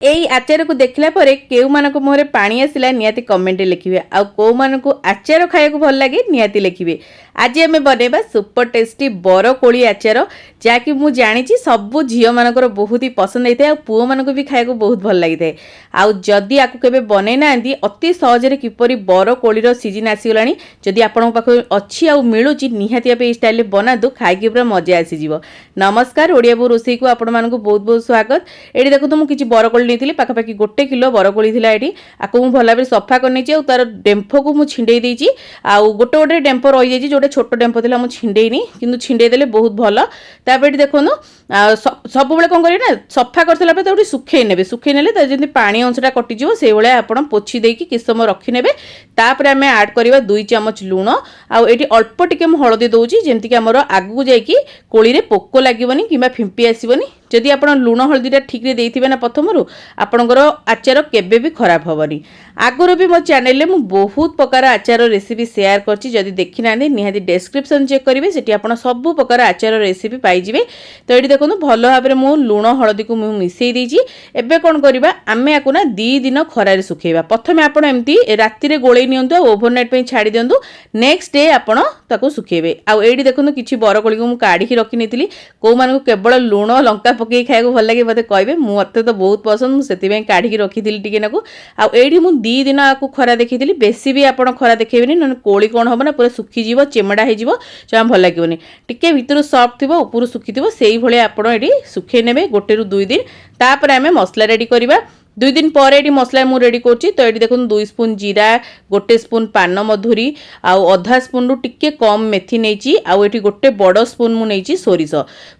एई आचार को देखला परे केउ मानको मोहरे पानी आसिला नियाती कमेंट लिखिबे आ को मानको आचार खाया को भल लागे नियाती लिखिबे। आज आमे बनेबा सुपर टेस्टी बरकोली आचार जाकि मु जानी सब झील मानकर बहुत ही पसंद होता है पुओ मानक भी खाया बहुत भल लगी था। आउ जदि आपको केबे बनै ना अति सहजरे किपरि बरकोलीर सीजन आसीगला जदि आपण पाखे अच्छी आ मिलूची निहाती आप स्टाइल बनातु खाई पूरा मजा आसीଯିव। नमस्कार ओडिया बो रोसई को आपण मानक बहुत बहुत स्वागत। एठी देखो मु किछि बरकोली नहीं पाखापाखि 1 किलो बरकोली थिला एठी आको मु भला बे सफा करनी आ तार डेम्फो को मु छिंडे देइछि आ गोटे गोटे डेम्फो रहि जाइछि जोटे छोट डेम्फो थिला मु छिंडेइनी किंतु छिंडे देले बहुत भलो। तापर एठी देखोनु सब बेले कोन करिवे ना सफा कर सला पे तोटी सुखे नेले त जेंति पानी अंशटा कटि जिवो से बेले आपण पोछि देकी किछ समय रखि नेबे। तापर हमें ऐड करबा 2 चम्मच लूण आ एठी अल्प टिके मु हळदी दउछि जेंति कि हमर आगु जाईकी कोली रे पोको लागिवनी किबा फिंपी आसीवनी। जदि आपण लूण हळदीटा ठीक रे देइथिबे ना प्रथमरु आपणकर आचार केबे भी खराब होबनी। आगुरो भी मो चैनल रे मु बहुत प्रकार आचार रेसिपी शेयर करछि जदि देखि नांदी निहाती डिस्क्रिप्शन चेक करिवे सेठी आपण सब प्रकार आचार रेसिपी पाई जिवे। तो एठी देखोनु भलो भाबरे मु लूण हळदी को मु मिसई देइछि। एबे कोन करिबा आमे आकु ना 2 दिन खरा रे सुखेइबा। प्रथमे आपण एम्ति राति रे गोळेई नियंतु ओवरनाइट पे छाडी दियंतु नेक्स्ट डे आपण ताको सुखेइबे। आ एठी देखोनु किछि बरकोली को मु काढी के रखि नेतिली को मानको केवल लूण लंका पके खाया भल लगे मते कहबे मते तो बहुत पसंद से काढ़ी की रखी टिके नाकू आ एठी मु 2 दिन आकु खरा देखिथिली बेसी भी आपण खरा देखेबेनी न कोली कोन होबो ना पूरा सुखी जीवो चेमडा हे जीवो जम भल लागिवनी टिके भितरु सॉफ्ट थिबो ऊपर सुखी थिबो सेही भले आपण एठी सुखे नेबे 1 ରୁ 2 दिन। तापर हमें मसला रेडी करिबा। 2 दिन पर एटी मसला मु रेडी करछि। तो एटी देखुन 2 स्पून जीरा 1 स्पून पान मधुरी आउ आधा स्पून रु टिके कम मेथी नेछि आउ एटी गोटे बड़ स्पून मु नेछि सोरिस।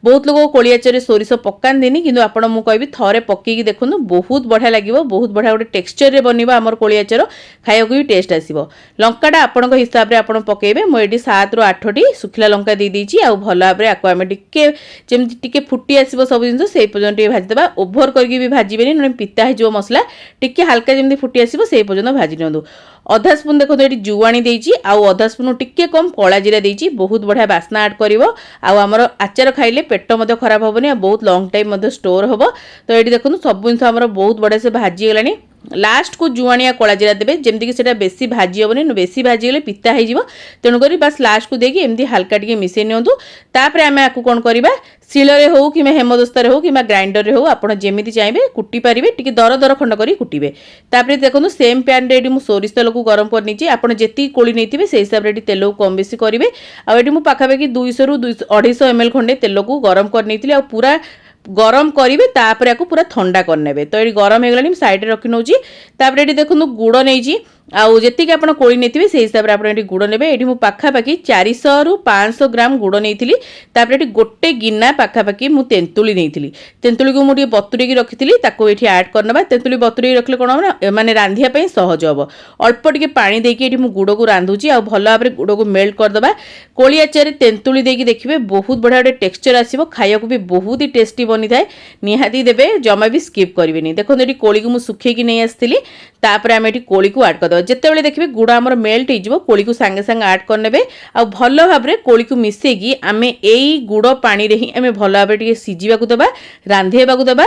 बहुत लोग कोली आचार सोरिस पकांदिनी किंतु आपण मु कहबी थरे पक्की की देखुन बहुत बढ़िया लागिवो बहुत बढ़िया गोटे टेक्सचर रे बनिबा हमर कोली आचार खाया को भी टेस्ट आसीबो। लंकाटा आपण को हिसाब रे आपण पकेबे। मु एटी 7 ରୁ 8 टी सुखिला लंका दे देछि आउ भला भाबरे आको हमें टिके जेमति टिके फुटी आसीबो सब जिंस सेही पर्यंत टिके भाजी देबा। ओभर करके भी भाजीबेनी न पिता हे जो मसला टिके हल्का जेमती फुटी आसीबो सेही पर्यंत भाजी नियंतु। आधा स्पून देखो तो ये जुआणी देइछि आउ आधा स्पून टिके कम कला जीरा देइछि बहुत बढ़िया बास्ना ऐड करिवो। आउ हमर आचार खाइले पेट मध्य खराब होबनी आ बहुत लॉन्ग टाइम मध्य स्टोर होबो। तो एठी देखुनु सब जिंस हमर बहुत बढ़िया से भाजी गेलानी। लास्ट को जुआणिया कला जीरा देबे जेमति कि सेटा बेसी भाजी होबनी बेसी भाजी गेले पिता हे जीवो तेनु करी बस लास्ट को देकी एमती हल्का टिके मिसे नियंतु। तापर हमें आकु कोन करिबा शिलरे हो कि हेमदस्तारे हो कि ग्राइंडर रे हो आपण जेमिति चाहिबे कुटी पारिबे टिके दर दर खंड करी कुटीबे। तापर देखो सेम पैन रे मु सोरिस तेल को गरम कर नीचे आपण जेती कोली नैथिबे से हिसाब रे तेल को कम बेसी करिवे। आ एटी मु पाखापाखि 200 ରୁ 250 ml खंडे तेल को गरम कर नैथिले आ पूरा गरम करिवे। तापर याको पूरा ठंडा कर नेबे। तो एटी गरम हे गलानी साइड रे रखि नउची। तापर एटी देखुनु गुड़ नैची आउ जेतिक आपण कोली नेथिबे से हिसाब रे आपण एटी गुड़ नेबे। एटी मु पाखापाखि 400 ରୁ 500 ग्राम गुड़ नैथिली। तापर एटी गोटे गिन्ना पाखापाखि मु तेंतुली नैथिली। तेंतुली को मु टिके बतुरी की रखिथिली ताको एटी ऐड करनबा। तेंतुली बतुरी रखले कोन हो माने रांधिया पई सहज होबो। अल्प टिके पानी देकी एटी मु गुड़ को रांधुची आउ भलो भाबरे गुड़ को मेल्ट कर दबा। कोली आचार तेंतुली देकी देखिबे बहुत बढ़िया टेक्सचर आसीबो खाया को भी बहुत ही टेस्टी बनी थाए निहाती देबे जमा भी स्किप करिवेनी। देखो एटी कोली को मु सुखे की नै आस्थिली। तापर हम एटी कोली को ऐड कर दबा। जेते बेले देखिबे गुड़ हमर मेल्ट हे जिवो कोली को संगे संग ऐड कर नेबे आ भलो भाबरे कोली को मिसेगी आमे एई गुड़ पानी रे ही आमे भलो भाबरे टिके सिजिबा को दबा रांधेबा को दबा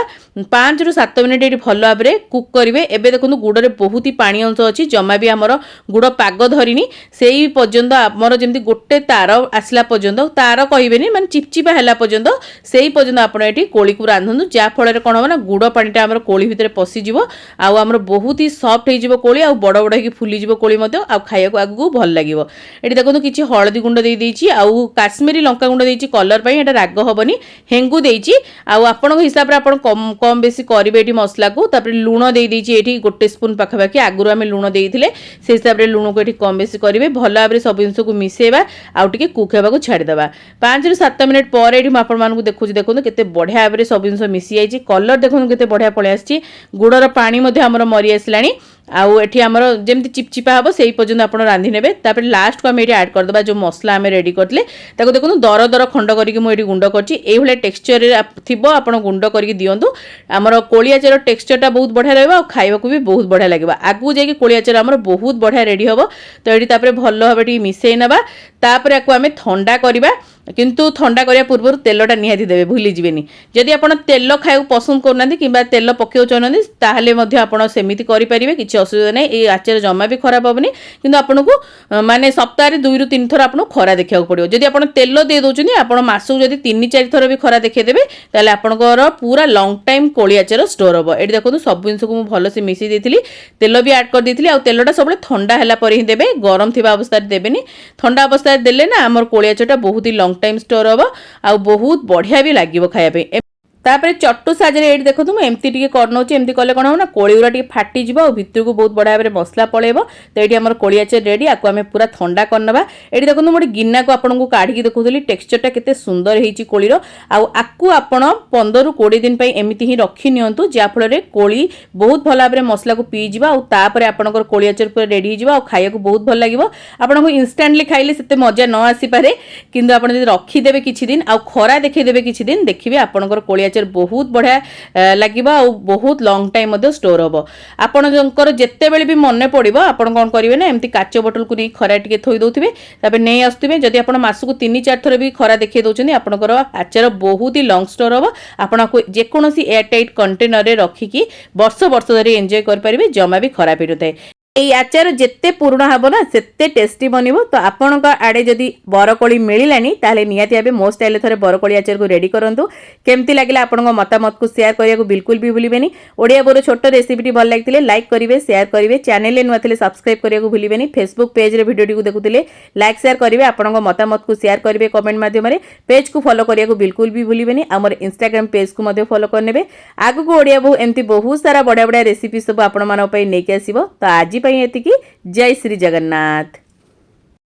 5 ରୁ 7 मिनिट एटी भलो भाबरे कुक करिवे। एबे देखुनु गुड़ रे बहुत ही पानी अंश अछि जमा भी हमर गुड़ पाग धरिनी सेही पर्यंत हमर जेमति गोटे तार आसला पर्यंत तार कहिबेनी माने चिपचिपा हला पर्यंत सेही पर्यंत आपण एटी कोली को रांधनु जा फळ रे कोन हो ना गुड़ पानीटा हमर कोली भितरे पसि जिवो आ हमर बहुत ही सॉफ्ट हे जिवो कोली आ बड़ बड़ कि फुली जिवो कोली मते आ खाया को आगु भल लागिवो। एटी देखो किछि हळदी गुंड देई देइछि आउ काश्मीरी लंका गुंड देइछि कलर पई एटा राग होबनी हेंगु देइछि आउ आपण हिसाब रे आपण कम कम बेसी करिवे एटी मसला को। तापर लूण देई देइछि एटी 1 स्पून पाखापाखि आगुरो हमें लूण देइथिले से हिसाब रे लूण को एटी कम बेसी करिवे भल भाबरे सब जिंस को मिसेबा आउ टिके कुक हेबा को छाडी देबा। 5 ରୁ 7 मिनिट पर एटी म आपण मानकु देखुछि देखो केते बढ़िया भाबरे सब जिंस मिसी आइछि कलर देखो केते बढ़िया पळे आछि गुड़र पानी मध्ये हमर मरी आसलानी आउ एठी हमर जेमति चिपचिपा हबो सेही पर्यंत आपण रांधि नेबे। तापर लास्ट को हम एठी ऐड कर दबा जो मसला हमें रेडी करतले ताको देखो दर दर खंड करिकि मु एठी गुंड करछि एही भले टेक्सचर रे थिबो आपण गुंड करिकि दियंतु हमर कोली आचार टेक्सचरटा बहुत बढ़िया रहबो आ खाइबा को भी बहुत बढ़िया लागबा। आगु जाई कि कोली आचार हमर बहुत बढ़िया रेडी हबो। तो एठी तापर भलो हबे टी मिसेई नबा। तापर याको हमें ठंडा करबा किंतु ठंडा करिया पूर्व तेलटा निहाती देबे भूली जिवेनी। जदि आपण तेल खाइबा पसंद करनांती किंबा तेल पकेउ चाहनांती ताहले मध्ये आपण सेमिति करि परिबे, किछि असुविधा नै। ए आचार जमा भी खराब होबनी, किंतु आपनको माने सप्ताह रे 2 रु 3 थर आपण खरा देखिया पड़ियो। जदि आपण तेल दे दोचनी आपण मासु जदि 3-4 थर भी खरा देखै देबे ताले आपनकर पूरा लॉन्ग टाइम कोली आचार स्टोर होबो। एडी देखो सब जिंस को भलो से मिसी देथिली, तेल भी ऐड कर देथिली। आ तेलटा सबले ठंडा हैला पर ही देबे, गरम थिबा अवस्था रे देबेनी। ठंडा अवस्था रे देले ना हमर कोली आचारटा बहुत ही लॉन्ग टाइम स्टोर होबो आ बहुत बढ़िया भी लागिवो खाया पे। तापर चट्टू साजरे एठी देखो तुम एमती टिके करनोची, एमती कले कोन हो ना कोली उरा टिके फाटी जिवो आ भितर को बहुत बडा भाबरे मसला पळेबो। तो एठी हमर कोली आचार रेडी, आको हमें पूरा ठंडा करनबा। एठी देखो तुम मोडी गिन्ना को आपन को काढी के देखोतली टेक्सचरटा केते सुंदर हेची कोली रो। आ आकु आपन 15 रु 20 दिन पई एमिति ही रखि नियंतु, जा फल रे कोली बहुत भल भाबरे मसला को पी जिवो। आ तापर आपनकर कोली आचार पूरा रेडी हिजिवो आ खाया को बहुत भल लागिवो। आपन को इंस्टेंटली खाइले सेते मजा न आसी पारे, किंतु आपन जदि रखि देबे किछि दिन आ खरा देखै देबे किछि दिन, देखिबे आपनकर कोली बहुत बढ़िया लगिबा आ बहुत लॉन्ग टाइम मध्ये स्टोर होबो। आपण जंकर जेते बेले भी मने पड़िबो आपण कोन करिवे ना एमती काचो बोतल को नै खरा टिके थोई दोथिबे, ताबे नै आस्तुबे। जदि आपण मासु को 3-4 थर भी खरा देखै दोचनी आपनकर आचार बहुत ही लॉन्ग स्टोर होबो। आपण को जे कोनोसी एयर टाइट कंटेनर रे रखिकी वर्ष वर्ष धरि एन्जॉय कर परिबे, जमा भी खराब हेतै। এই আচার যেতে পুরোনো হব না সেতে টেস্টি বনিব। তো আপনার আড়ে যদি বরকোলি মিলানি তাহলে নিহতি ভাবে মো স্টাইল থরে বরকোলি আচার को रेडी करंतु। केमती लागिला आपन मतामत को शेयर करिया को बिल्कुल भी भूलिबेनी। ओडिया बोरो छोटो रेसिपीटी भल लागितिले लाइक करिवे, शेयर करिवे, चैनल नुआ थिले सब्सक्राइब करिया को भूलिबेनी। फेसबुक पेज रे वीडियो को देखुतिले लाइक शेयर करिवे, आपन मतामत को शेयर करिवे कमेंट माध्यम रे। पेज को फॉलो करिया को बिल्कुल भी भूलिबेनी। हमर इंस्टाग्राम पेज को मध्ये फॉलो करनेबे। आगु को ओडिया बहु एमती बहुत सारा बडा बडा रेसिपी सब आपन मानो पई नेके आसीबो। तो आज पई एतिकी। जय श्री जगन्नाथ।